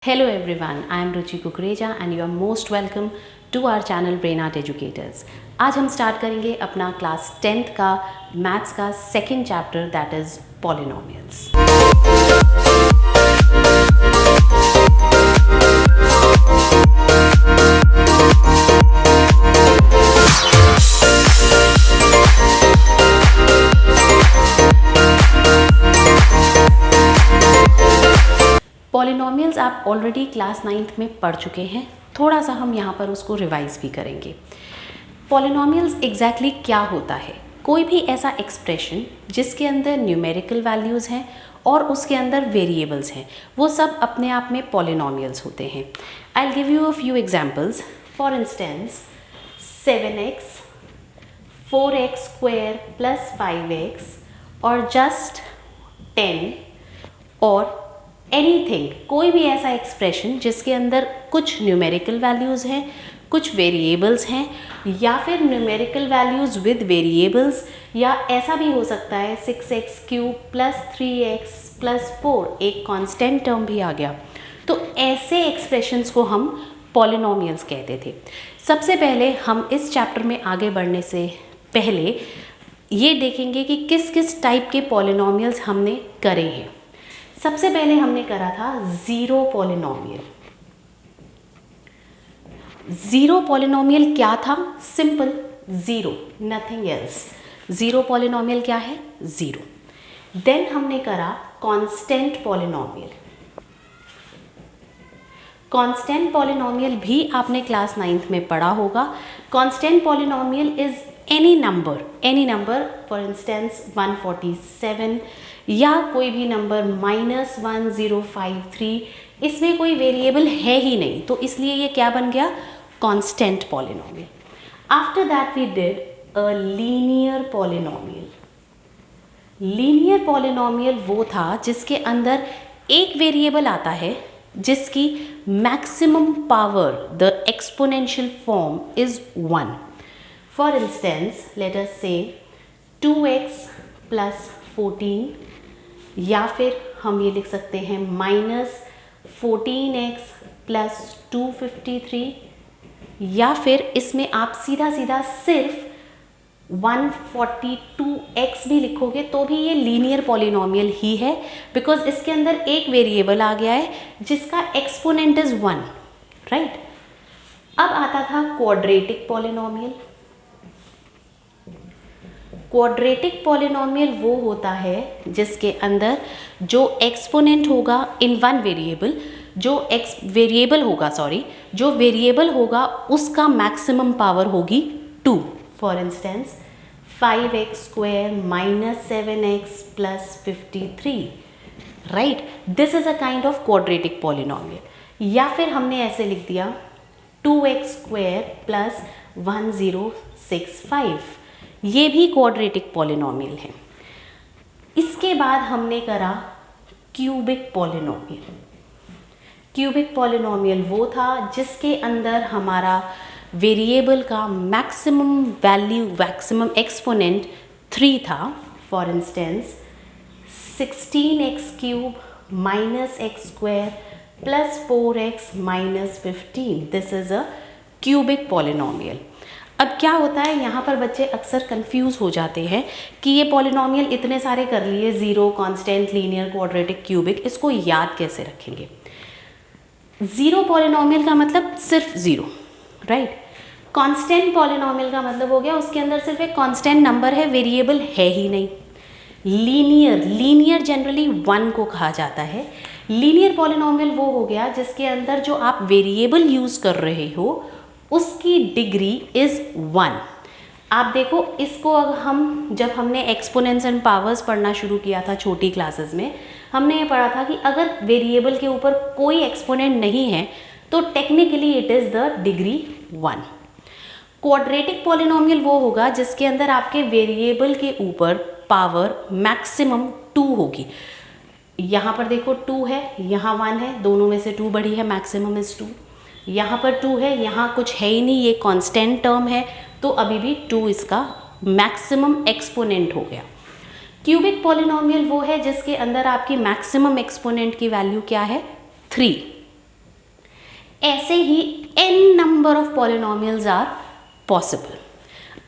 Hello everyone, I am Ruchi Kukreja and you are most welcome to our channel Brain Art Educators. आज हम start करेंगे अपना class 10th का maths का second chapter that is polynomials. Polynomials आप already class 9th में पढ़ चुके हैं, थोड़ा सा हम यहाँ पर उसको रिवाइज भी करेंगे। पॉलिनोमियल्स एग्जैक्टली क्या होता है? कोई भी ऐसा एक्सप्रेशन जिसके अंदर न्यूमेरिकल वैल्यूज़ हैं और उसके अंदर वेरिएबल्स हैं, वो सब अपने आप में पॉलिनोमियल्स होते हैं। I will give you a few examples. For instance 7x 4x square plus 5x और जस्ट 10 और एनीथिंग, कोई भी ऐसा एक्सप्रेशन जिसके अंदर कुछ न्यूमेरिकल वैल्यूज़ हैं, कुछ वेरिएबल्स हैं, या फिर न्यूमेरिकल वैल्यूज़ विद वेरिएबल्स, या ऐसा भी हो सकता है 6x cube plus 3x plus 4 एक कांस्टेंट टर्म भी आ गया। तो ऐसे एक्सप्रेशंस को हम पॉलिनोमियल्स कहते थे। सबसे पहले हम इस चैप्टर में आगे बढ़ने से पहले ये देखेंगे कि किस किस टाइप के पॉलिनोमियल्स हमने करे हैं। सबसे पहले हमने करा था ज़ीरो पॉलिनोमियल। ज़ीरो पॉलिनोमियल क्या था? Simple, zero, nothing else. Zero polynomial क्या है? ज़ीरो। देन हमने करा कांस्टेंट पॉलिनोमियल। कांस्टेंट पॉलिनोमियल भी आपने क्लास 9th में पढ़ा होगा। Constant polynomial is any number, for instance 147 या कोई भी नंबर -1053, इसमें कोई वेरिएबल है ही नहीं, तो इसलिए ये क्या बन गया? Constant polynomial. After that we did a linear polynomial. Linear polynomial वो था जिसके अंदर एक वेरिएबल आता है जिसकी maximum power, the exponential form is 1। For instance let us say 2x plus 14, या फिर हम ये लिख सकते हैं -14x प्लस 253, या फिर इसमें आप सीधा सीधा सिर्फ 142x भी लिखोगे तो भी ये लीनियर पॉलिनोमियल ही है, बिकॉज इसके अंदर एक वेरिएबल आ गया है जिसका एक्सपोनेंट इज 1, राइट। अब आता था क्वाड्रेटिक पॉलिनोमियल। क्वाड्रेटिक पॉलिनोमियल वो होता है जिसके अंदर जो एक्सपोनेंट होगा इन वन वेरिएबल, जो वेरिएबल होगा उसका मैक्सिमम पावर होगी 2। For instance 5x square minus 7x plus 53, right. This is a kind of quadratic polynomial. या फिर हमने ऐसे लिख दिया 2x स्क्वायर प्लस 1065, ये भी क्वाड्रेटिक पॉलिनोमियल है। इसके बाद हमने करा क्यूबिक पॉलिनोमियल। क्यूबिक पॉलिनोमियल वो था जिसके अंदर हमारा वेरिएबल का मैक्सिमम वैल्यू, मैक्सिमम एक्सपोनेंट 3 था। For instance 16x cube minus x square plus 4x minus 15, this is a cubic polynomial. अब क्या होता है, यहाँ पर बच्चे अक्सर कंफ्यूज हो जाते हैं कि ये पॉलिनोमियल इतने सारे कर लिए, zero, constant, linear, quadratic, cubic, इसको याद कैसे रखेंगे? ज़ीरो पॉलिनोमियल का मतलब सिर्फ ज़ीरो, राइट। कांस्टेंट पॉलिनोमियल का मतलब हो गया उसके अंदर सिर्फ एक कांस्टेंट नंबर है, वेरिएबल है ही नहीं। लीनियर जनरली 1 को कहा जाता है। लीनियर पॉलिनोमियल वो हो गया जिसके अंदर जो आप वेरिएबल यूज़ कर रहे हो उसकी डिग्री इज़ 1। आप देखो, इसको जब हमने एक्सपोनेंट्स एंड पावर्स पढ़ना शुरू किया था छोटी क्लासेस में, हमने ये पढ़ा था कि अगर वेरिएबल के ऊपर कोई एक्सपोनेंट नहीं है तो technically it is the degree 1। Quadratic polynomial वो होगा जिसके अंदर आपके वेरिएबल के ऊपर पावर मैक्सिमम 2 होगी। यहाँ पर देखो 2 है, यहाँ 1 है, दोनों में से 2 बड़ी है, मैक्सिमम इज़ 2। यहाँ पर 2 है, यहाँ कुछ है ही नहीं, ये कांस्टेंट टर्म है, तो अभी भी 2 इसका मैक्सिमम एक्सपोनेंट हो गया। क्यूबिक पॉलिनोमियल वो है जिसके अंदर आपकी मैक्सिमम एक्सपोनेंट की वैल्यू क्या है? 3, ऐसे ही n number of polynomials are possible.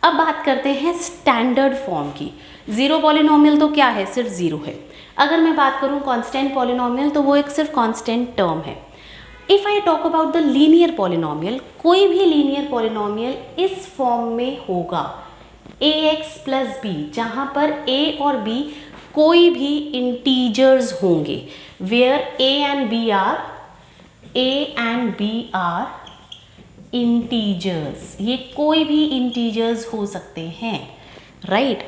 अब बात करते हैं स्टैंडर्ड फॉर्म की। ज़ीरो पॉलिनोमियल तो क्या है, सिर्फ ज़ीरो है। अगर मैं बात करूं कांस्टेंट पॉलिनोमियल तो वो एक सिर्फ कांस्टेंट टर्म है। If I talk about the linear polynomial, कोई भी लीनियर पॉलिनोमियल इस फॉर्म में होगा ax प्लस बी, जहाँ पर a और b कोई भी इंटीजर्स होंगे, where a and b are integers. ये कोई भी इंटीजर्स हो सकते हैं, right,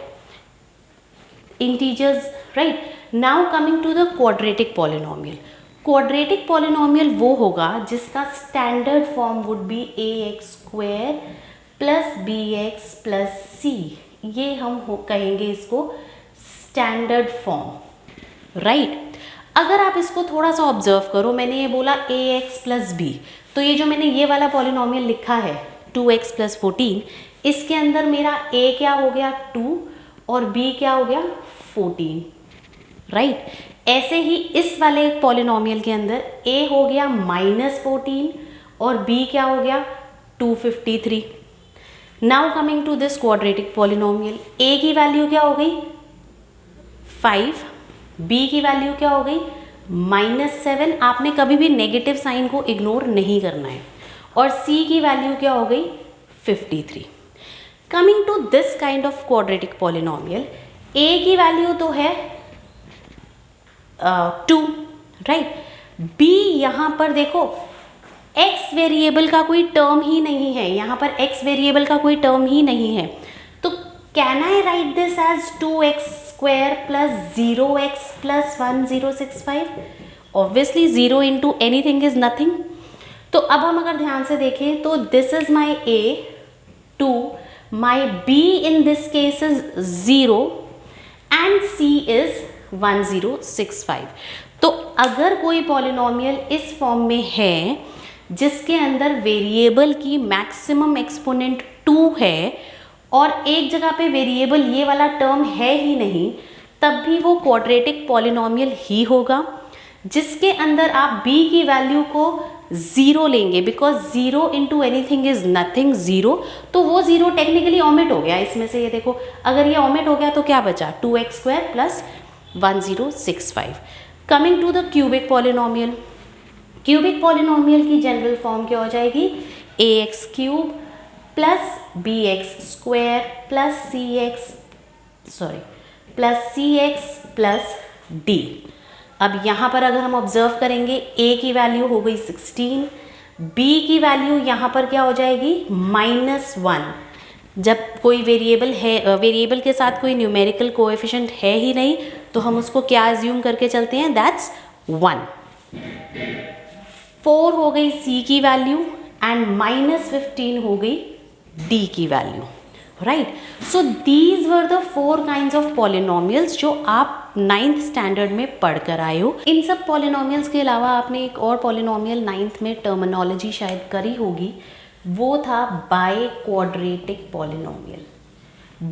integers, right. Now coming to the quadratic polynomial. Quadratic polynomial वो होगा जिसका standard form would be ax square plus bx plus c। ये हम कहेंगे इसको स्टैंडर्ड फॉर्म, राइट। अगर आप इसको थोड़ा सा ऑब्जर्व करो, मैंने ये बोला ax प्लस बी, तो ये जो मैंने ये वाला पॉलिनोमियल लिखा है 2x प्लस 14, इसके अंदर मेरा a क्या हो गया 2 और b क्या हो गया 14, राइट। ऐसे ही इस वाले पॉलिनोमियल के अंदर a हो गया -14 और b क्या हो गया 253। Now coming to this quadratic polynomial, a की वैल्यू क्या हो गई 5, b की वैल्यू क्या हो गई -7। आपने कभी भी नेगेटिव साइन को इग्नोर नहीं करना है। और c की वैल्यू क्या हो गई 53। Coming to this kind of quadratic polynomial, a की वैल्यू तो है 2, राइट। b यहाँ पर देखो x वेरिएबल का कोई टर्म ही नहीं है, यहाँ पर x वेरिएबल का कोई टर्म ही नहीं है, तो can I write this as 2x square plus 0x plus 1065। Obviously 0 into anything is nothing. तो अब हम अगर ध्यान से देखें तो this is my a 2, my b in this case is 0 and c is 1065। तो अगर कोई पॉलिनोमियल इस फॉर्म में है जिसके अंदर वेरिएबल की मैक्सिमम एक्सपोनेंट 2 है और एक जगह पे वेरिएबल ये वाला टर्म है ही नहीं, तब भी वो क्वाड्रेटिक पॉलिनोमियल ही होगा, जिसके अंदर आप b की वैल्यू को 0 लेंगे, because 0 into anything is nothing 0। तो वो 0 टेक्निकली ओमिट हो गया इसमें से। ये देखो, अगर ये ओमिट हो गया तो क्या बचा 2x square plus 1065। Coming to the cubic polynomial, cubic polynomial की जनरल फॉर्म क्या हो जाएगी ax cube plus bx square plus cx plus d। अब यहाँ पर अगर हम ऑब्जर्व करेंगे a की वैल्यू हो गई 16, b की वैल्यू यहाँ पर क्या हो जाएगी -1। जब कोई वेरिएबल है, वेरिएबल के साथ कोई न्यूमेरिकल कोएफिशिएंट है ही नहीं, तो हम उसको क्या अज्यूम करके चलते हैं, दैट्स 1। 4 हो गई c की वैल्यू एंड -15 हो गई d की value, right. So these were the 4 kinds of polynomials जो आप 9th स्टैंडर्ड में पढ़ कर आए हो। इन सब पॉलिनोमियल्स के अलावा आपने एक और पॉलिनोमियल 9th में टर्मिनोलॉजी शायद करी होगी, वो था by quadratic polynomial.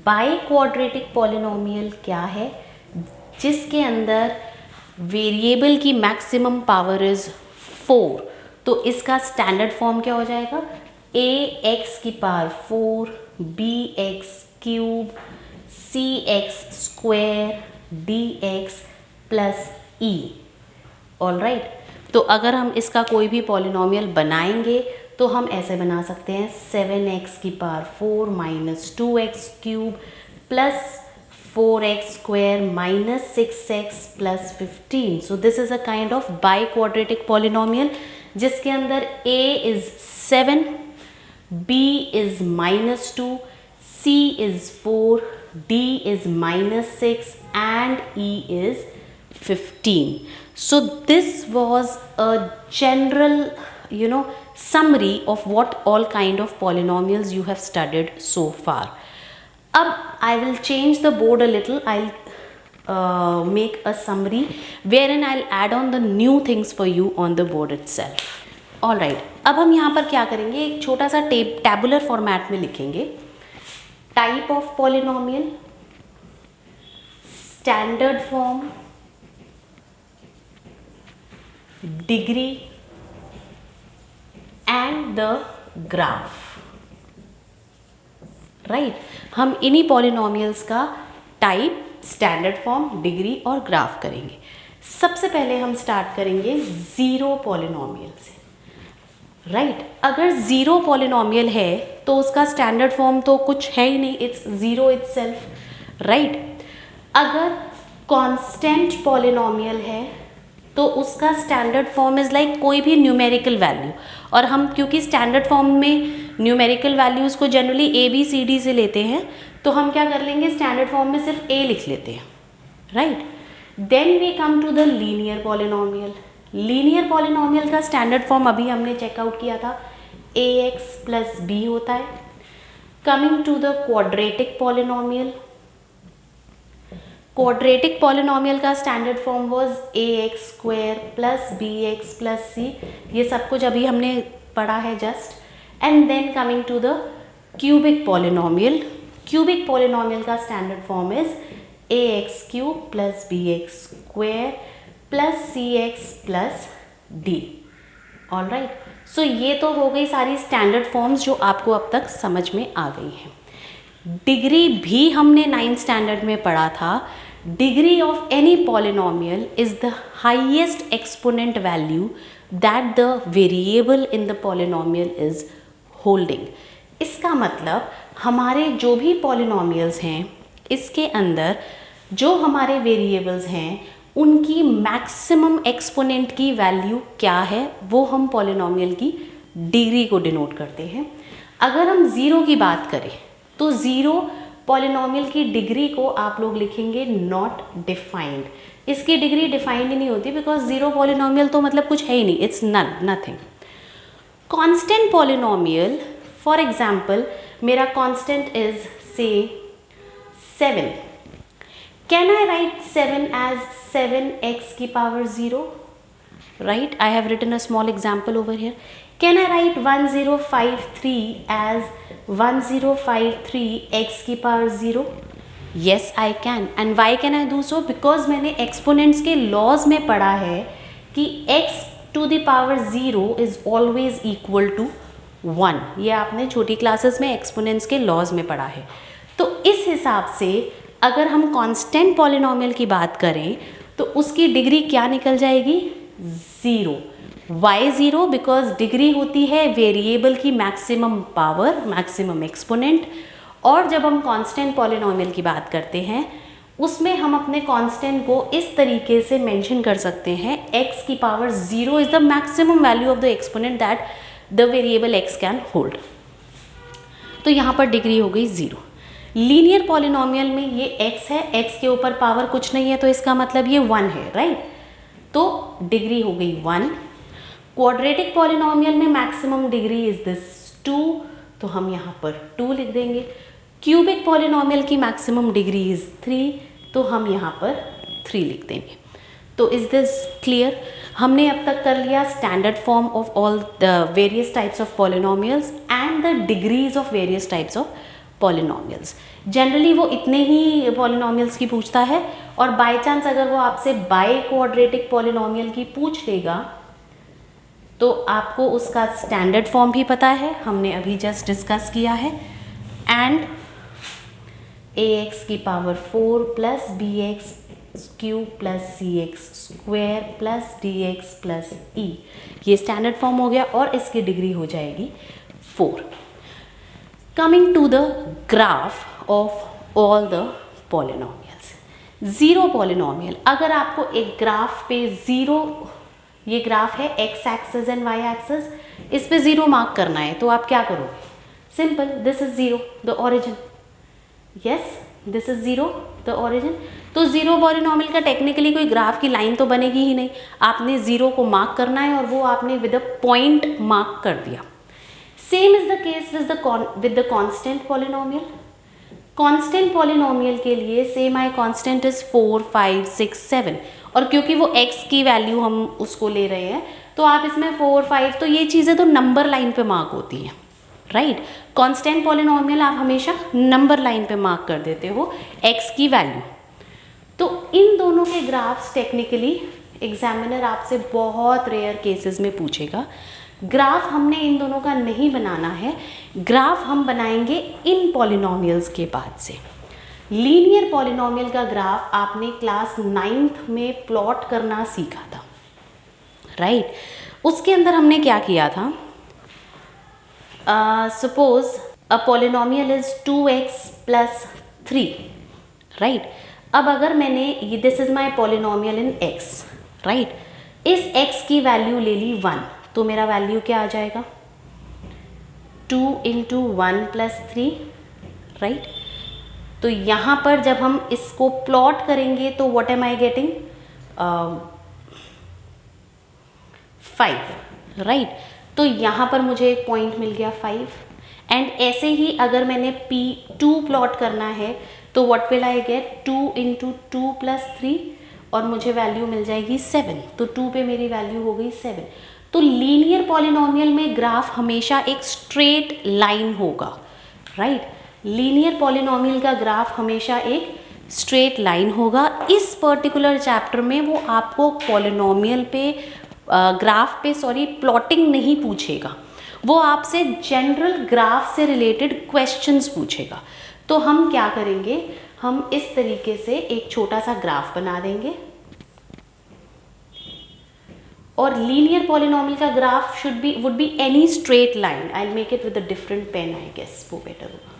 By quadratic polynomial क्या है, जिसके अंदर वेरिएबल की मैक्सिमम पावर इज 4। तो इसका स्टैंडर्ड फॉर्म क्या हो जाएगा ax की power 4 bx cube cx square dx plus e। All right. तो अगर हम इसका कोई भी पॉलिनोमियल बनाएंगे तो हम ऐसे बना सकते हैं 7x की power 4 minus 2x cube plus 4x square minus 6x plus 15। So this is a kind of by quadratic polynomial जिसके अंदर a is 7, b is -2, c is 4, d is -6 and e is 15. So this was a general summary of what all kind of polynomials you have studied so far. Ab I will change the board a little. I'll make a summary wherein I'll add on the new things for you on the board itself. All right. अब हम यहाँ पर क्या करेंगे, एक छोटा सा tabular format में लिखेंगे type of polynomial, standard form, degree, and the graph, right. हम इन्हीं पॉलिनोमियल्स का टाइप, स्टैंडर्ड फॉर्म, डिग्री और ग्राफ करेंगे। सबसे पहले हम स्टार्ट करेंगे ज़ीरो पॉलिनोमियल से, राइट। अगर ज़ीरो पॉलिनोमियल है तो उसका स्टैंडर्ड फॉर्म तो कुछ है ही नहीं, इट्स ज़ीरो इटसेल्फ, राइट। अगर कांस्टेंट पॉलिनोमियल है तो उसका स्टैंडर्ड फॉर्म इज़ लाइक कोई भी न्यूमेरिकल वैल्यू, और हम क्योंकि स्टैंडर्ड फॉर्म में न्यूमेरिकल वैल्यूज़ को generally A B C D से लेते हैं, तो हम क्या कर लेंगे, स्टैंडर्ड फॉर्म में सिर्फ ए लिख लेते हैं, right. Then we come to the linear polynomial. Linear polynomial का स्टैंडर्ड फॉर्म अभी हमने चेकआउट किया था, ए एक्स प्लस बी होता है। Coming to the quadratic polynomial, quadratic polynomial का standard form was A X square plus B X plus C, ये सब कुछ अभी हमने पढ़ा है just. And then coming to the cubic polynomial, cubic polynomial का standard form is A X cube plus B X square plus C X plus D. Alright, so ये तो हो गई सारी स्टैंडर्ड फॉर्म्स जो आपको अब तक समझ में आ गई हैं। डिग्री भी हमने 9th स्टैंडर्ड में पढ़ा था। Degree of any polynomial is the highest exponent value that the variable in the polynomial is holding. इसका मतलब हमारे जो भी पॉलिनोमियल्स हैं, इसके अंदर जो हमारे वेरिएबल्स हैं उनकी मैक्सिमम एक्सपोनेंट की वैल्यू क्या है, वो हम पॉलिनोमियल की डिग्री को डिनोट करते हैं। अगर हम ज़ीरो की बात करें तो ज़ीरो पॉलिनोमियल की डिग्री को आप लोग लिखेंगे नॉट डिफाइंड। इसकी डिग्री डिफाइंड ही नहीं होती बिकॉज ज़ीरो पॉलिनोमियल तो मतलब कुछ है ही नहीं, it's none, nothing. Constant polynomial, for example मेरा constant is say 7, can I write 7 as 7x की power 0, right? I have written a small example over here. Can I write 1053 as 1053x की power 0? Yes, I can. And why can I do so? Because मैंने exponents के laws में पढ़ा है कि x to the power 0 is always equal to 1. ये आपने छोटी क्लासेस में exponents के laws में पढ़ा है। तो इस हिसाब से अगर हम constant polynomial की बात करें तो उसकी डिग्री क्या निकल जाएगी, 0। वाई 0? बिकॉज डिग्री होती है वेरिएबल की मैक्सिमम पावर, मैक्सिमम एक्सपोनेंट। और जब हम कांस्टेंट पॉलिनोमियल की बात करते हैं उसमें हम अपने कांस्टेंट को इस तरीके से मेंशन कर सकते हैं, x की power 0 is the maximum value of the exponent that the variable x can hold. तो यहाँ पर डिग्री हो गई 0। लीनियर पॉलिनोमियल में ये x है, x के ऊपर पावर कुछ नहीं है तो इसका मतलब ये 1 है, राइट? तो डिग्री हो गई 1। क्वाड्रेटिक पॉलिनोमियल में मैक्सिमम डिग्री इज दिस 2, तो हम यहाँ पर 2 लिख देंगे। क्यूबिक पॉलिनोमियल की मैक्सिमम डिग्री इज 3, तो हम यहाँ पर 3 लिख देंगे। तो इज दिस क्लियर? हमने अब तक कर लिया standard form of all the various types of polynomials and the degrees of various types of polynomials. Generally वो इतने ही पॉलिनोमियल्स की पूछता है, और बाय चांस अगर वो आपसे बाय क्वाड्रेटिक पॉलिनोमियल की पूछ लेगा तो आपको उसका स्टैंडर्ड फॉर्म भी पता है, हमने अभी जस्ट डिस्कस किया है। एंड ax की power 4 plus bx cube plus cx square plus dx plus e, ये स्टैंडर्ड फॉर्म हो गया और इसकी डिग्री हो जाएगी 4। Coming to the graph of all the polynomials. Zero polynomial, अगर आपको एक ग्राफ पे ज़ीरो, ये ग्राफ है x axis and y axis, इस पे ज़ीरो मार्क करना है तो आप क्या करोगे? Simple, this is zero the origin, yes this is zero the origin. तो ज़ीरो पॉलिनोमियल का टेक्निकली कोई ग्राफ की लाइन तो बनेगी ही नहीं, आपने ज़ीरो को मार्क करना है और वो आपने विद अ पॉइंट मार्क कर दिया। Same is the case with the constant polynomial. Constant polynomial के लिए सेम आई कांस्टेंट इज 4, 5, 6, 7, और क्योंकि वो x की वैल्यू हम उसको ले रहे हैं तो आप इसमें 4, 5, तो ये चीज़ें तो नंबर लाइन पे मार्क होती हैं, राइट? कांस्टेंट पॉलिनोमियल आप हमेशा नंबर लाइन पे मार्क कर देते हो x की वैल्यू। तो इन दोनों के ग्राफ्स टेक्निकली एग्जामिनर आपसे बहुत रेयर केसेस में पूछेगा। ग्राफ हमने इन दोनों का नहीं बनाना है, ग्राफ हम बनाएंगे इन पॉलिनोमियल्स के बाद से। लीनियर पॉलिनोमियल का ग्राफ आपने क्लास 9th में प्लॉट करना सीखा था, राइट? उसके अंदर हमने क्या किया था, suppose a polynomial is 2x + 3, right? अब अगर मैंने ये this is my polynomial in x, right? इस x की वैल्यू ले ली 1, तो मेरा वैल्यू क्या आ जाएगा, 2 × 1 + 3, राइट? तो यहाँ पर जब हम इसको प्लॉट करेंगे तो what am I getting, 5, right? तो यहाँ पर मुझे एक पॉइंट मिल गया 5। एंड ऐसे ही अगर मैंने P2 प्लॉट करना है तो व्हाट विल आई गेट, 2 × 2 + 3 और मुझे वैल्यू मिल जाएगी 7, तो 2 पे मेरी वैल्यू हो गई 7। तो लीनियर पॉलिनोमियल में ग्राफ हमेशा एक स्ट्रेट लाइन होगा, राइट? लीनियर पॉलिनोमियल का ग्राफ हमेशा एक स्ट्रेट लाइन होगा। इस पर्टिकुलर चैप्टर में वो आपको पॉलिनोमियल पे ग्राफ पे प्लॉटिंग नहीं पूछेगा, वो आपसे जनरल ग्राफ से रिलेटेड क्वेश्चंस पूछेगा। तो हम क्या करेंगे, हम इस तरीके से एक छोटा सा ग्राफ बना देंगे और लीनियर पॉलिनोमियल का graph would be any straight line. I will make it with a different pen, I guess वो बेटर होगा।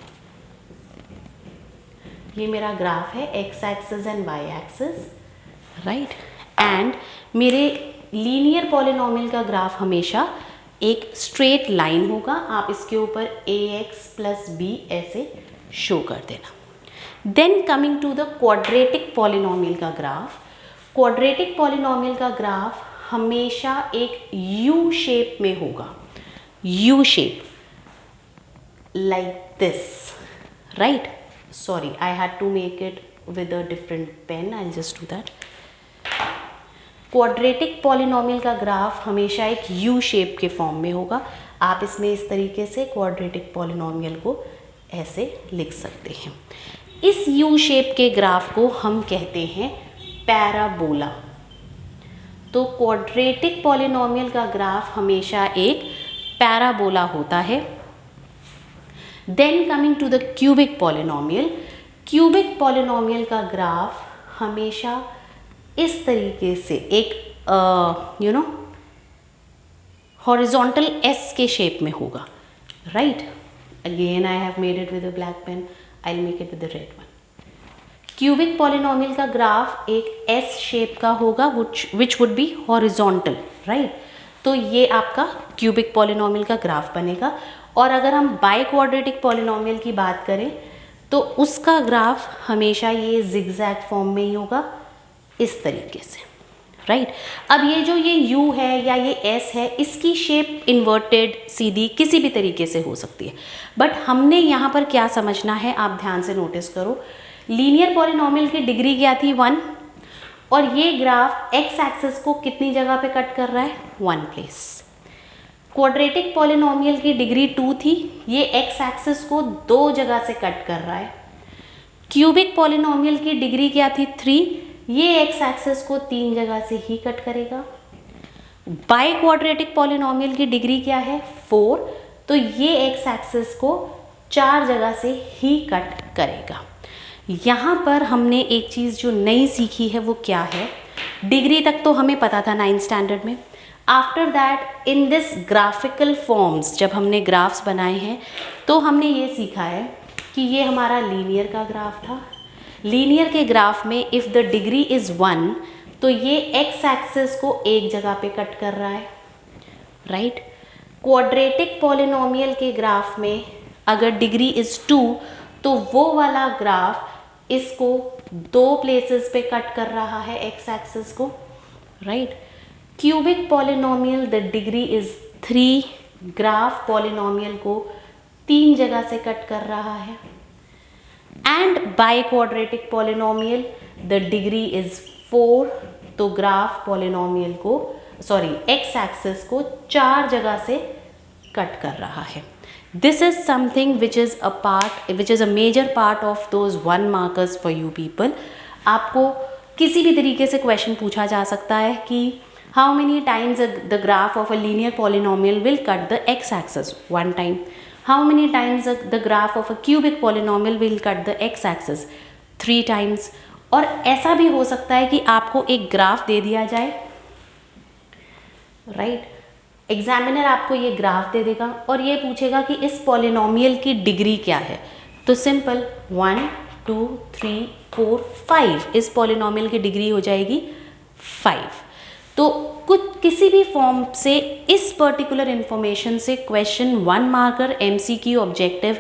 ये मेरा ग्राफ है, x axis and y axis, right? And मेरे लीनियर पॉलिनोमियल का ग्राफ हमेशा एक स्ट्रेट लाइन होगा। आप इसके ऊपर ax + b ऐसे शो कर देना। Then coming to the quadratic polynomial का ग्राफ। क्वाड्रेटिक पॉलिनोमियल का ग्राफ हमेशा एक यू शेप में होगा, U shape like this, right? Sorry, I had to make it with a different pen. I'll just do that. Quadratic polynomial का graph हमेशा एक U shape के फॉर्म में होगा। आप इसमें इस तरीके से क्वाड्रेटिक पॉलिनोमियल को ऐसे लिख सकते हैं। इस यू शेप के ग्राफ को हम कहते हैं पैराबोला। तो क्वाड्रेटिक पॉलिनोमियल का ग्राफ हमेशा एक पैराबोला होता है। Then coming to the cubic polynomial. Cubic polynomial का ग्राफ हमेशा इस तरीके से एक हॉरिजॉन्टल एस के शेप में होगा, right? Again I have made it with a black pen, I will make it with the red one. Cubic polynomial का ग्राफ एक एस शेप का होगा which would be horizontal, right? तो ये आपका क्यूबिक पॉलिनोमियल का ग्राफ बनेगा। और अगर हम बाई क्वाड्रेटिक पॉलिनोमियल की बात करें तो उसका ग्राफ हमेशा ये जिगजैग फॉर्म में ही होगा, इस तरीके से, राइट? अब ये जो ये u है या ये s है, इसकी शेप इन्वर्टेड, सीधी, किसी भी तरीके से हो सकती है। बट हमने यहाँ पर क्या समझना है, आप ध्यान से नोटिस करो। लीनियर पॉलिनोमियल की डिग्री क्या थी, 1, और ये ग्राफ x एक्सिस को कितनी जगह पे कट कर रहा है, 1 प्लेस। क्वाड्रेटिक पॉलिनोमियल की डिग्री 2 थी, ये x एक्सिस को 2 जगह से कट कर रहा है। क्यूबिक पॉलिनोमियल की डिग्री क्या थी, 3, ये x एक्सिस को 3 जगह से ही कट करेगा। बाई क्वाड्रेटिक पॉलिनोमियल की डिग्री क्या है, 4, तो ये x एक्सिस को 4 जगह से ही कट करेगा। यहाँ पर हमने एक चीज़ जो नई सीखी है वो क्या है, डिग्री तक तो हमें पता था 9th स्टैंडर्ड में। After that in this graphical forms जब हमने ग्राफ्स बनाए हैं तो हमने ये सीखा है कि ये हमारा लीनियर का ग्राफ था। लीनियर के ग्राफ में इफ़ द डिग्री इज़ 1 तो ये x एक्सिस को एक जगह पे कट कर रहा है, राइट? क्वाड्रेटिक पॉलिनोमियल के ग्राफ में अगर डिग्री इज़ 2 तो वो वाला ग्राफ इसको 2 प्लेसेस पे कट कर रहा है, x एक्सिस को, right? Cubic polynomial the degree is 3, graph polynomial को 3 जगह से कट कर रहा है। And by quadratic polynomial the degree is 4, तो ग्राफ पॉलिनोमियल को x एक्सिस को 4 जगह से कट कर रहा है। This is something which is a major part of those 1 markers for you people. आपको किसी भी तरीके से क्वेश्चन पूछा जा सकता है कि how many times the graph of a linear polynomial will cut the x axis? 1 time. How many times the graph of a cubic polynomial will cut the x axis? 3 times. और ऐसा भी हो सकता है कि आपको एक ग्राफ दे दिया जाए, राइट. एग्जामिनर आपको ये ग्राफ दे देगा और ये पूछेगा कि इस पॉलिनोमियल की डिग्री क्या है. तो सिंपल 1 2 3 4 5, इस पॉलिनोमियल की डिग्री हो जाएगी 5. तो कुछ किसी भी फॉर्म से इस पर्टिकुलर इंफॉर्मेशन से क्वेश्चन 1 मार्कर MCQ ऑब्जेक्टिव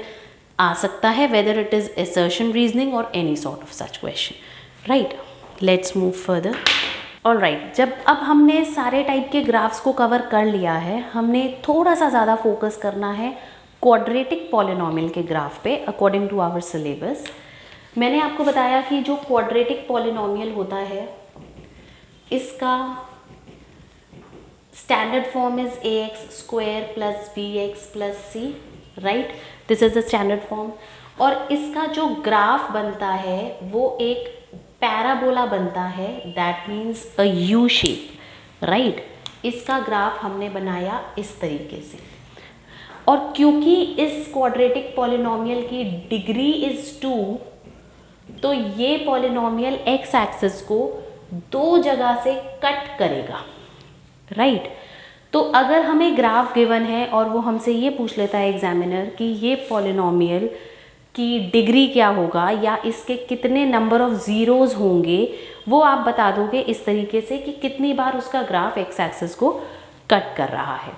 आ सकता है, whether it is assertion reasoning और any sort of such question, right. Let's move further. Alright, जब अब हमने सारे टाइप के ग्राफ्स को कवर कर लिया है, हमने थोड़ा सा ज़्यादा फोकस करना है क्वाड्रेटिक पॉलिनोमियल के ग्राफ पे अकॉर्डिंग टू आवर सिलेबस. मैंने आपको बताया कि जो क्वाड्रेटिक पॉलिनोमियल होता है इसका standard form is ax² + bx + c, right. This is the standard form. और इसका जो ग्राफ बनता है वो एक पैराबोला बनता है, that means a U shape, right. इसका ग्राफ हमने बनाया इस तरीके से. और क्योंकि इस क्वाड्रेटिक पॉलिनोमियल की डिग्री इज 2, तो ये पॉलिनोमियल एक्स एक्सिस को 2 जगह से कट करेगा, राइट. तो अगर हमें ग्राफ गिवन है और वो हमसे ये पूछ लेता है एग्जामिनर कि ये पॉलिनोमियल की डिग्री क्या होगा या इसके कितने नंबर ऑफ ज़ीरोज़ होंगे, वो आप बता दोगे इस तरीके से कि कितनी बार उसका ग्राफ एक्स एक्सिस को कट कर रहा है.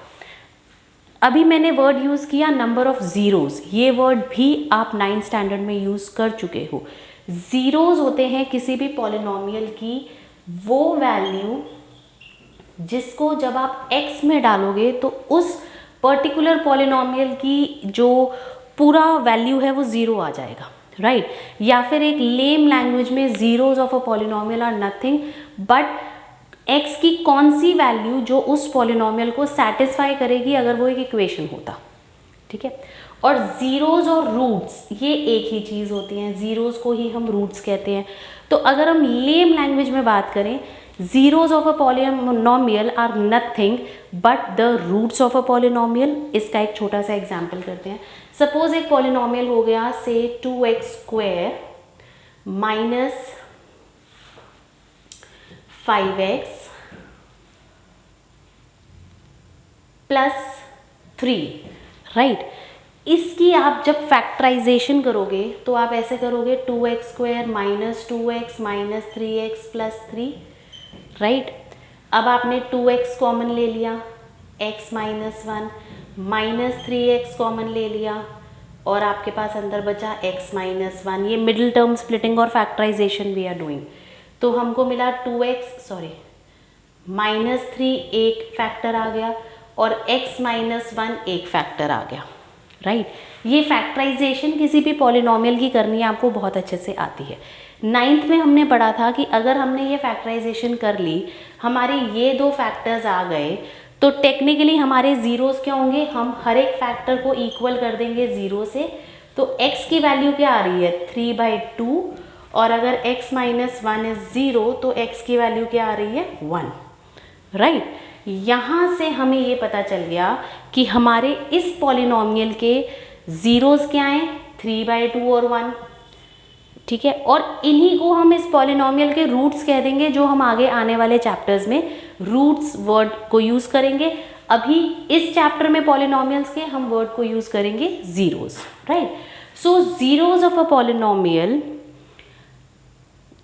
अभी मैंने वर्ड यूज़ किया नंबर ऑफ ज़ीरोज़, ये वर्ड भी आप 9th स्टैंडर्ड में यूज़ कर चुके हो. ज़ीरोज़ होते हैं किसी भी पॉलिनोमियल की वो वैल्यू जिसको जब आप x में डालोगे तो उस पर्टिकुलर पॉलिनोमियल की जो पूरा वैल्यू है वो 0 आ जाएगा, राइट. या फिर एक लेम लैंग्वेज में zeros of a polynomial are nothing but x की कौन सी वैल्यू जो उस पॉलिनोमियल को सेटिस्फाई करेगी अगर वो एक इक्वेशन होता, ठीक है. और ज़ीरोज़ और रूट्स ये एक ही चीज़ होती हैं, ज़ीरोज़ को ही हम रूट्स कहते हैं. तो अगर हम लेम लैंग्वेज में बात करें, zeros of a polynomial are nothing but the roots of a polynomial. इसका एक छोटा सा एग्जाम्पल करते हैं. सपोज एक पॉलिनोमियल हो गया से 2x² - 5x + 3, राइट. इसकी आप जब फैक्टराइजेशन करोगे तो आप ऐसे करोगे 2x² - 2x - 3x + 3, राइट. अब आपने 2x कॉमन ले लिया, x - 1 - 3x कॉमन ले लिया और आपके पास अंदर बचा x - 1. ये मिडिल टर्म स्प्लिटिंग और फैक्टराइजेशन वी आर डूइंग. तो हमको मिला -3 एक फैक्टर आ गया और x - 1 एक फैक्टर आ गया, राइट. ये फैक्टराइजेशन किसी भी पॉलिनोमियल की करनी आपको बहुत अच्छे से आती है. 9th में हमने पढ़ा था कि अगर हमने ये फैक्टराइजेशन कर ली, हमारे ये 2 फैक्टर्स आ गए, तो टेक्निकली हमारे ज़ीरोज़ क्या होंगे, हम हर एक फैक्टर को इक्वल कर देंगे 0 से. तो x की वैल्यू क्या आ रही है 3/2 और अगर x - 1 इज 0 तो x की वैल्यू क्या आ रही है 1, राइट. यहाँ से हमें ये पता चल गया कि हमारे इस पॉलिनोमियल के ज़ीरोज़ क्या हैं 3/2 और 1, ठीक है. और इन्हीं को हम इस पॉलिनोमियल के रूट्स कह देंगे, जो हम आगे आने वाले चैप्टर्स में रूट्स वर्ड को यूज़ करेंगे. अभी इस चैप्टर में पॉलिनोमियल्स के हम वर्ड को यूज़ करेंगे zeros, right. So zeros of a polynomial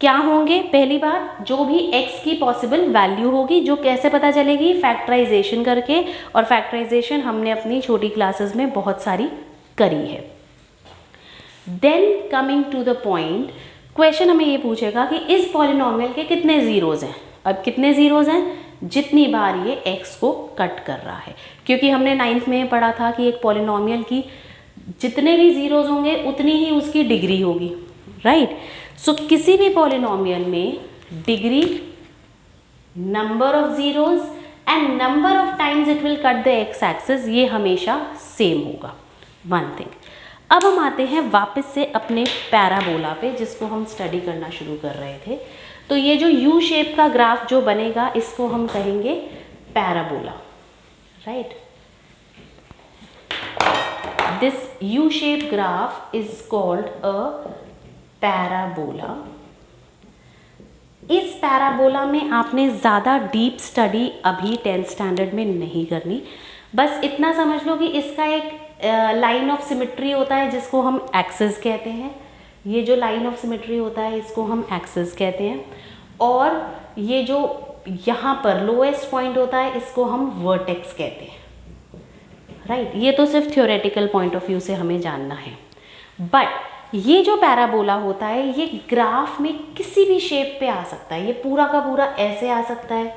क्या होंगे, पहली बात जो भी x की पॉसिबल वैल्यू होगी, जो कैसे पता चलेगी, फैक्टराइजेशन करके. और फैक्टराइजेशन हमने अपनी छोटी क्लासेस में बहुत सारी करी है. Then coming to the point, question हमें ये पूछेगा कि इस पॉलिनोमियल के कितने ज़ीरोज़ हैं. अब कितने ज़ीरोज़ हैं, जितनी बार ये x को कट कर रहा है. क्योंकि हमने 9th में पढ़ा था कि एक पॉलिनोमियल की जितने भी ज़ीरोज़ होंगे उतनी ही उसकी डिग्री होगी, राइट. सो किसी भी पॉलिनोमियल में degree, number of zeros and number of times it will cut the x axis, ये हमेशा सेम होगा. One thing. अब हम आते हैं वापस से अपने पैराबोला पे, जिसको हम स्टडी करना शुरू कर रहे थे. तो ये जो यू शेप का ग्राफ जो बनेगा इसको हम कहेंगे parabola, right. This U shape graph is called a parabola. इस पैराबोला में आपने ज़्यादा डीप स्टडी अभी 10th स्टैंडर्ड में नहीं करनी, बस इतना समझ लो कि इसका एक लाइन ऑफ सिमेट्री होता है जिसको हम एक्सिस कहते हैं। ये जो लाइन ऑफ सिमेट्री होता है इसको हम एक्सिस कहते हैं, और ये जो यहाँ पर लोएस्ट पॉइंट होता है इसको हम वर्टेक्स कहते हैं, राइट। ये तो सिर्फ थ्योरेटिकल पॉइंट ऑफ व्यू से हमें जानना है। बट ये जो पैराबोला होता है ये ग्राफ में किसी भी शेप पे आ सकता है। ये पूरा का पूरा ऐसे आ सकता है,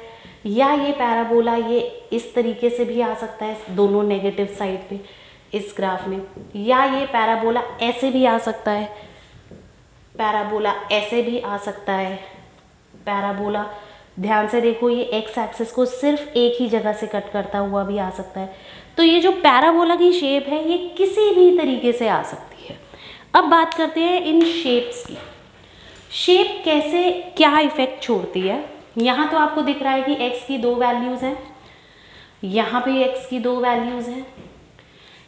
या ये पैराबोला ये इस तरीके से भी आ सकता है दोनों नेगेटिव साइड पे इस ग्राफ में, या ये पैराबोला ऐसे भी आ सकता है, पैराबोला ऐसे भी आ सकता है। पैराबोला ध्यान से देखो, ये एक्स एक्सिस को सिर्फ एक ही जगह से कट करता हुआ भी आ सकता है। तो ये जो पैराबोला की शेप है ये किसी भी तरीके से आ सकती है। अब बात करते हैं इन शेप्स की। शेप कैसे क्या इफेक्ट छोड़ती है। यहाँ तो आपको दिख रहा है कि x की 2 वैल्यूज़ हैं, यहाँ पे x की 2 वैल्यूज़ हैं।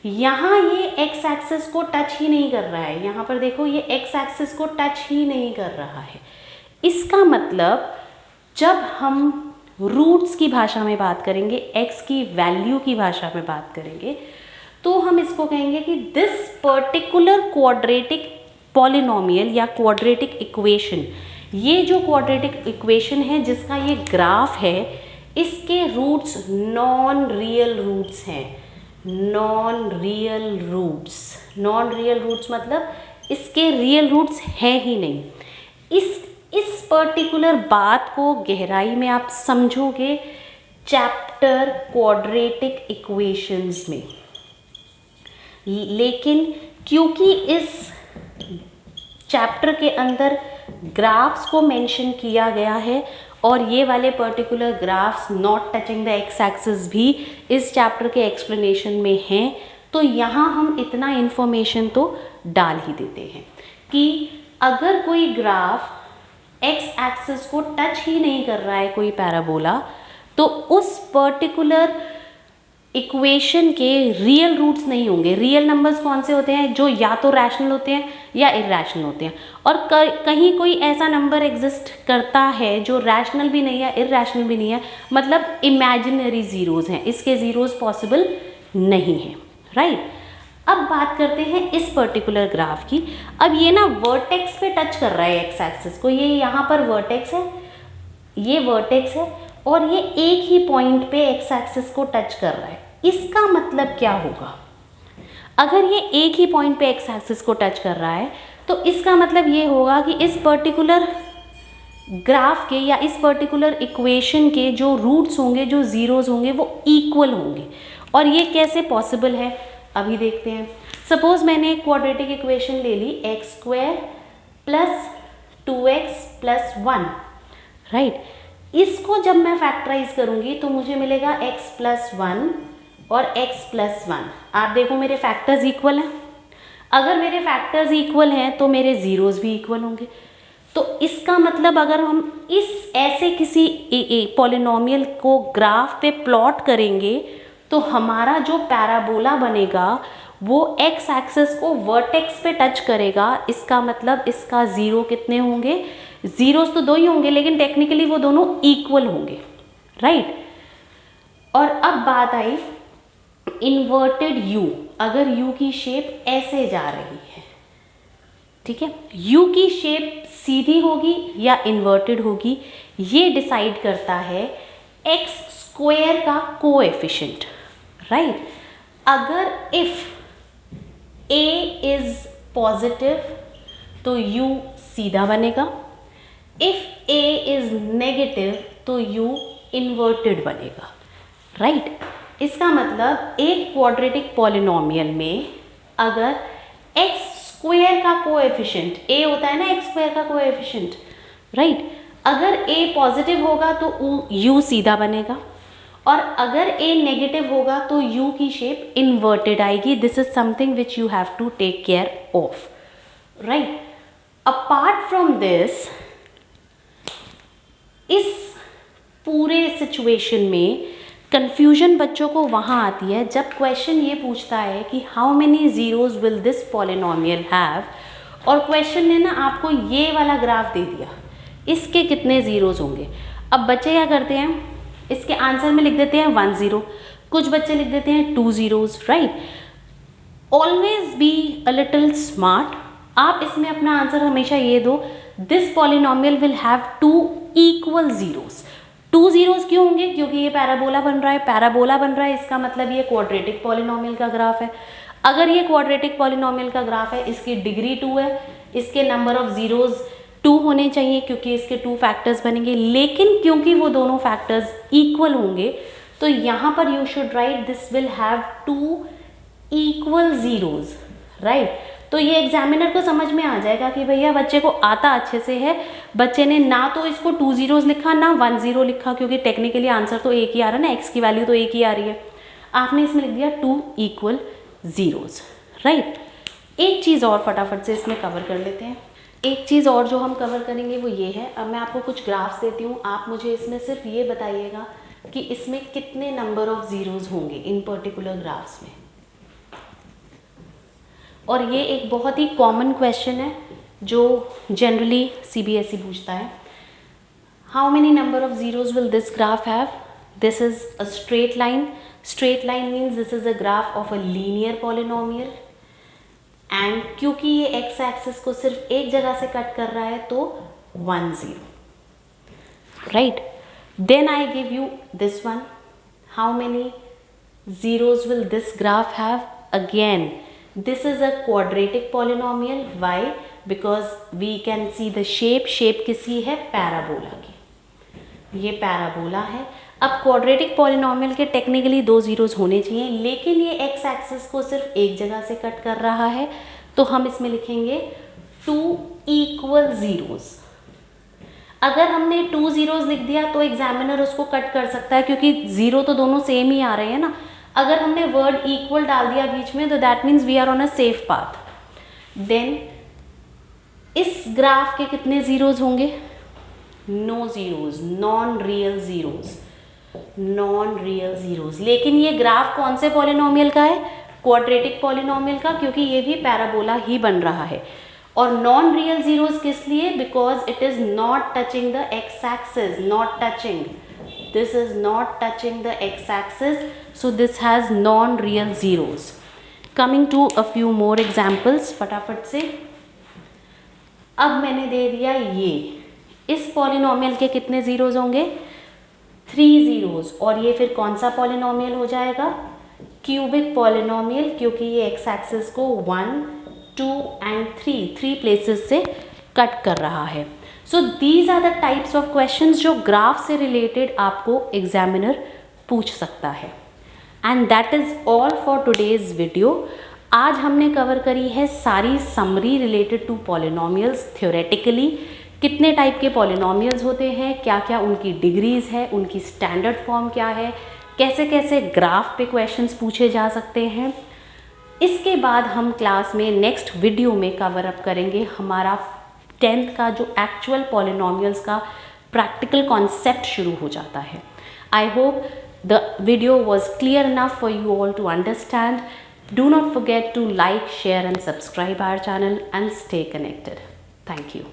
यहाँ ये x एक्सिस को टच ही नहीं कर रहा है, यहाँ पर देखो ये x एक्सिस को टच ही नहीं कर रहा है। इसका मतलब जब हम रूट्स की भाषा में बात करेंगे, x की वैल्यू की भाषा में बात करेंगे, तो हम इसको कहेंगे कि दिस पर्टिकुलर क्वाड्रेटिक पॉलिनोमियल या क्वाड्रेटिक इक्वेशन, ये जो क्वाड्रेटिक इक्वेशन है जिसका ये ग्राफ है, इसके रूट्स नॉन रियल रूट्स हैं। Non real roots, non real roots मतलब इसके रियल रूट्स हैं ही नहीं। इस पर्टिकुलर बात को गहराई में आप समझोगे चैप्टर क्वाड्रेटिक इक्वेशंस में। लेकिन क्योंकि इस चैप्टर के अंदर ग्राफ्स को मेंशन किया गया है और ये वाले particular graphs not touching the x axis भी इस चैप्टर के एक्सप्लेनेशन में हैं, तो यहाँ हम इतना इन्फॉर्मेशन तो डाल ही देते हैं कि अगर कोई ग्राफ एक्स एक्सिस को टच ही नहीं कर रहा है कोई पैराबोला, तो उस पर्टिकुलर इक्वेशन के रियल रूट्स नहीं होंगे। रियल नंबर्स कौन से होते हैं? जो या तो रैशनल होते हैं या इरैशनल होते हैं। और कहीं कोई ऐसा नंबर एग्जिस्ट करता है जो रैशनल भी नहीं है इरैशनल भी नहीं है, मतलब इमेजिनरी ज़ीरोज़ हैं, इसके ज़ीरोज़ पॉसिबल नहीं है, राइट। अब बात करते हैं इस पर्टिकुलर ग्राफ की। अब ये ना वर्टेक्स पे टच कर रहा है एक्स एक्सिस को, ये यहाँ पर वर्टेक्स है, ये वर्टेक्स है और ये एक ही पॉइंट पे एक्स एक्सिस को टच कर रहा है। इसका मतलब क्या होगा? अगर ये एक ही पॉइंट पे एक्स एक्सिस को टच कर रहा है तो इसका मतलब ये होगा कि इस पर्टिकुलर ग्राफ के या इस पर्टिकुलर इक्वेशन के जो रूट्स होंगे, जो ज़ीरोज़ होंगे, वो इक्वल होंगे। और ये कैसे पॉसिबल है अभी देखते हैं। सपोज मैंने एक क्वाड्रेटिक इक्वेशन ले ली, X square plus 2x plus 1, right. इसको जब मैं फैक्टराइज करूँगी तो मुझे मिलेगा x प्लस 1 और x प्लस 1। आप देखो मेरे फैक्टर्स इक्वल हैं। अगर मेरे फैक्टर्स इक्वल हैं तो मेरे ज़ीरोज़ भी इक्वल होंगे। तो इसका मतलब अगर हम इस ऐसे किसी पॉलिनोमियल को ग्राफ पे प्लॉट करेंगे तो हमारा जो पैराबोला बनेगा वो x एक्सिस को वर्टेक्स पे टच करेगा। इसका मतलब इसका ज़ीरो कितने होंगे? ज़ीरोज़ तो 2 ही होंगे, लेकिन टेक्निकली वो दोनों इक्वल होंगे, राइट। और अब बात आई इन्वर्टेड u। अगर u की शेप ऐसे जा रही है, ठीक है, u की शेप सीधी होगी या इन्वर्टेड होगी, ये डिसाइड करता है x स्क्वायर का कोएफिशिएंट, राइट। अगर इफ a इज पॉजिटिव तो u सीधा बनेगा, इफ a इज नेगेटिव तो u इन्वर्टेड बनेगा, राइट। इसका मतलब एक क्वाड्रेटिक पॉलिनोमियल में अगर x स्क्वायर का कोएफिशिएंट, a होता है ना x स्क्वायर का कोएफिशिएंट, राइट, अगर a पॉजिटिव होगा तो u सीधा बनेगा और अगर a नेगेटिव होगा तो u की शेप इन्वर्टेड आएगी। This is something which you have to take care of, right. Apart from this इस पूरे सिचुएशन में कंफ्यूजन बच्चों को वहाँ आती है जब क्वेश्चन ये पूछता है कि how many zeros will this polynomial have, और क्वेश्चन ने ना आपको ये वाला ग्राफ दे दिया, इसके कितने ज़ीरोज़ होंगे। अब बच्चे क्या करते हैं, इसके आंसर में लिख देते हैं 1 0, कुछ बच्चे लिख देते हैं 2 zeros, right. Always be a little smart. आप इसमें अपना आंसर हमेशा ये दो, this polynomial will have 2 equal zeros। 2 zeros क्यों होंगे, क्योंकि ये पैराबोला बन रहा है, पैराबोला बन रहा है, इसका मतलब ये क्वाड्रेटिक पॉलिनोमियल का ग्राफ है। अगर ये क्वाड्रेटिक पॉलिनोमियल का ग्राफ है, इसकी डिग्री 2 है, इसके नंबर ऑफ जीरोज 2 होने चाहिए क्योंकि इसके 2 फैक्टर्स बनेंगे, लेकिन क्योंकि वो दोनों फैक्टर्स इक्वल होंगे तो यहाँ पर you should write this will have 2 equal zeros, right. तो ये एग्जामिनर को समझ में आ जाएगा कि भैया बच्चे को आता अच्छे से है, बच्चे ने ना तो इसको 2 zeros लिखा ना 1 0 लिखा, क्योंकि टेक्निकली आंसर तो एक ही आ रहा है ना, एक्स की वैल्यू तो एक ही आ रही है। आपने इसमें लिख दिया 2 equal zeros, राइट। एक चीज़ और फटाफट से इसमें कवर कर लेते हैं। एक चीज़ और जो हम कवर करेंगे वो ये है, अब मैं आपको कुछ ग्राफ्स देती हूँ, आप मुझे इसमें सिर्फ ये बताइएगा कि इसमें कितने नंबर ऑफ ज़ीरोज़ होंगे इन पर्टिकुलर ग्राफ्स में। और ये एक बहुत ही कॉमन क्वेश्चन है जो जनरली सीबीएसई पूछता है। How many number of zeros will this graph have? This is a straight line. Straight line means this is a graph of a linear polynomial, and क्योंकि ये एक्स एक्सिस को सिर्फ एक जगह से कट कर रहा है तो 1 0, right. Then I give you this one, how many zeros will this graph have? Again, this is a quadratic polynomial. Why? Because we can see the shape. shape किसी है पैराबोला की, ये पैराबोला है। अब क्वाड्रेटिक पॉलिनोमियल के technically 2 zeros होने चाहिए, लेकिन ये एक्स एक्सिस को सिर्फ एक जगह से कट कर रहा है तो हम इसमें लिखेंगे 2 equal zeros। अगर हमने 2 zeros लिख दिया तो एग्जामिनर उसको कट कर सकता है क्योंकि जीरो तो दोनों सेम ही आ रहे हैं ना। अगर हमने वर्ड इक्वल डाल दिया बीच में तो that means we are on a safe path. Then इस ग्राफ के कितने जीरोज होंगे? No zeros, non real zeros, non real zeros. लेकिन ये ग्राफ कौन से पॉलिनोमियल का है? क्वाड्रेटिक पॉलिनोमियल का, क्योंकि ये भी पैराबोला ही बन रहा है। और नॉन रियल जीरोज किस लिए? Because it is not touching the x axis, not touching, this is not touching the x-axis, so this has non-real zeros. Coming to a few more examples फटाफट से। अब मैंने दे दिया ये, इस पॉलिनोमियल के कितने जीरोज होंगे? 3 zeros। और ये फिर कौन सा पॉलिनोमियल हो जाएगा? क्यूबिक पॉलिनोमियल, क्योंकि ये एक्स एक्सिस को 1 2 एंड 3 प्लेसेस से कट कर रहा है। So these are the types of questions जो ग्राफ से रिलेटेड आपको एग्जामिनर पूछ सकता है। And that is all for today's video. आज हमने कवर करी है सारी summary related to polynomials. Theoretically कितने टाइप के पॉलिनोमियल्स होते हैं, क्या क्या उनकी डिग्रीज है, उनकी स्टैंडर्ड फॉर्म क्या है, कैसे कैसे ग्राफ पे क्वेश्चंस पूछे जा सकते हैं। इसके बाद हम क्लास में नेक्स्ट वीडियो में कवर अप करेंगे हमारा 10th का जो एक्चुअल पॉलिनोमियल्स का प्रैक्टिकल कॉन्सेप्ट शुरू हो जाता है। I hope the video was clear enough for you all to understand. Do not forget to like, share and subscribe our channel and stay connected. Thank you.